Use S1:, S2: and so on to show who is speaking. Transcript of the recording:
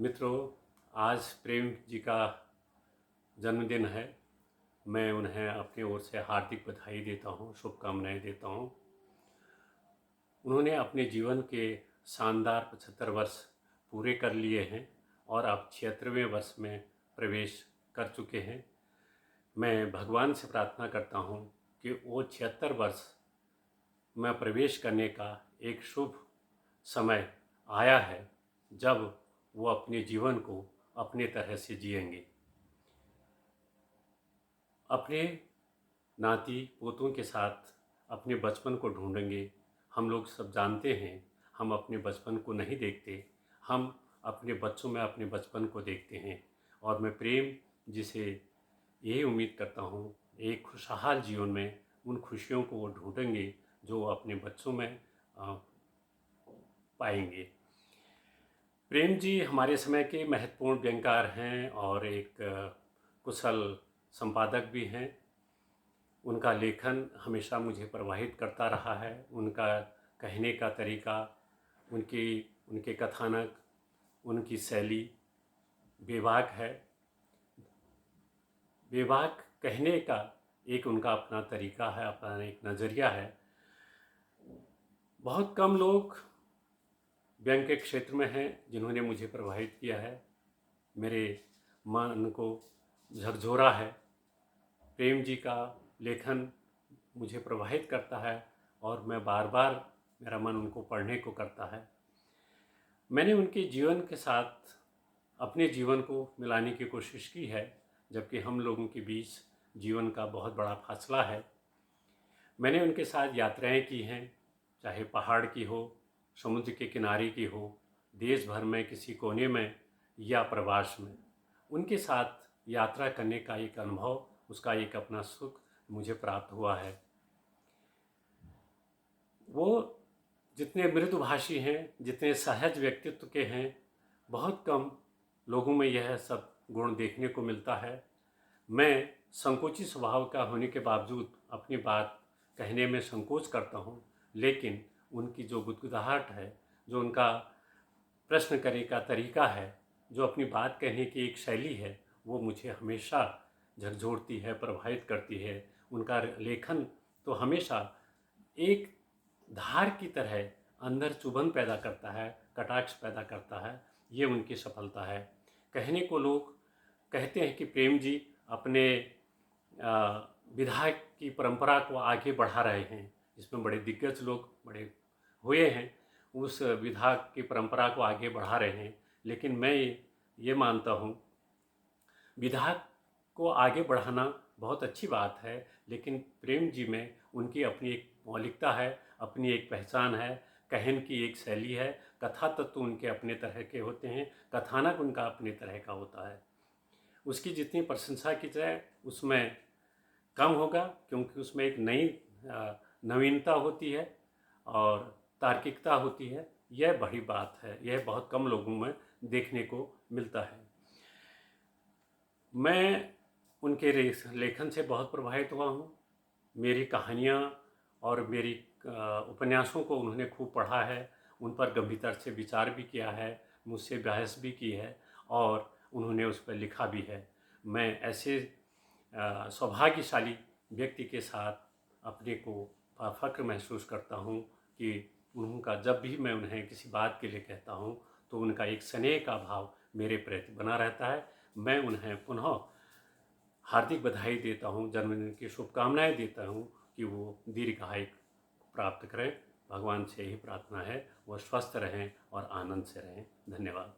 S1: मित्रों, आज प्रेम जी का जन्मदिन है। मैं उन्हें अपनी ओर से हार्दिक बधाई देता हूँ, शुभकामनाएं देता हूँ। उन्होंने अपने जीवन के शानदार 75 वर्ष पूरे कर लिए हैं और अब 76वें वर्ष में प्रवेश कर चुके हैं। मैं भगवान से प्रार्थना करता हूँ कि वो 76 वर्ष में प्रवेश करने का एक शुभ समय आया है जब वो अपने जीवन को अपने तरह से जिएंगे। अपने नाती पोतों के साथ अपने बचपन को ढूंढेंगे। हम लोग सब जानते हैं, हम अपने बचपन को नहीं देखते, हम अपने बच्चों में अपने बचपन को देखते हैं। और मैं प्रेम जिसे यही उम्मीद करता हूँ, एक खुशहाल जीवन में उन खुशियों को वो ढूंढेंगे जो वो अपने बच्चों में पाएंगे। प्रेम जी हमारे समय के महत्वपूर्ण व्यंग्यकार हैं और एक कुशल संपादक भी हैं। उनका लेखन हमेशा मुझे प्रभावित करता रहा है। उनका कहने का तरीका, उनके कथानक, उनकी शैली बेबाक है। बेबाक कहने का एक उनका अपना तरीका है, अपना एक नज़रिया है। बहुत कम लोग व्यंग्य के क्षेत्र में हैं जिन्होंने मुझे प्रभावित किया है, मेरे मन को झकझोरा है। प्रेम जी का लेखन मुझे प्रभावित करता है और मैं बार बार मेरा मन उनको पढ़ने को करता है। मैंने उनके जीवन के साथ अपने जीवन को मिलाने की कोशिश की है, जबकि हम लोगों के बीच जीवन का बहुत बड़ा फासला है। मैंने उनके साथ यात्राएं की हैं, चाहे पहाड़ की हो, समुद्र के किनारे की हो, देश भर में किसी कोने में या प्रवास में। उनके साथ यात्रा करने का एक अनुभव, उसका एक अपना सुख मुझे प्राप्त हुआ है। वो जितने मृदुभाषी हैं, जितने सहज व्यक्तित्व के हैं, बहुत कम लोगों में यह सब गुण देखने को मिलता है। मैं संकोची स्वभाव का होने के बावजूद अपनी बात कहने में संकोच करता हूँ, लेकिन उनकी जो गुदगुदाहट है, जो उनका प्रश्न करने का तरीका है, जो अपनी बात कहने की एक शैली है, वो मुझे हमेशा झकझोरती है, प्रभावित करती है। उनका लेखन तो हमेशा एक धार की तरह अंदर चुभन पैदा करता है, कटाक्ष पैदा करता है। ये उनकी सफलता है। कहने को लोग कहते हैं कि प्रेम जी अपने विधा की परंपरा को आगे बढ़ा रहे हैं। इसमें बड़े दिग्गज लोग बड़े हुए हैं, उस विधा की परंपरा को आगे बढ़ा रहे हैं। लेकिन मैं ये मानता हूँ, विधा को आगे बढ़ाना बहुत अच्छी बात है, लेकिन प्रेम जी में उनकी अपनी एक मौलिकता है, अपनी एक पहचान है, कहन की एक शैली है। कथा तत्व उनके अपने तरह के होते हैं, कथानक उनका अपने तरह का होता है। उसकी जितनी प्रशंसा की जाए उसमें कम होगा, क्योंकि उसमें एक नई नवीनता होती है और तार्किकता होती है। यह बड़ी बात है, यह बहुत कम लोगों में देखने को मिलता है। मैं उनके लेखन से बहुत प्रभावित हुआ हूँ। मेरी कहानियाँ और मेरी उपन्यासों को उन्होंने खूब पढ़ा है, उन पर गंभीरता से विचार भी किया है, मुझसे बहस भी की है और उन्होंने उस पर लिखा भी है। मैं ऐसे सौभाग्यशाली व्यक्ति के साथ अपने को फ़ख्र महसूस करता हूँ कि उनका जब भी मैं उन्हें किसी बात के लिए कहता हूँ तो उनका एक स्नेह का भाव मेरे प्रति बना रहता है। मैं उन्हें पुनः हार्दिक बधाई देता हूँ, जन्मदिन की शुभकामनाएं देता हूँ कि वो दीर्घायु प्राप्त करें। भगवान से यही प्रार्थना है, वो स्वस्थ रहें और आनंद से रहें। धन्यवाद।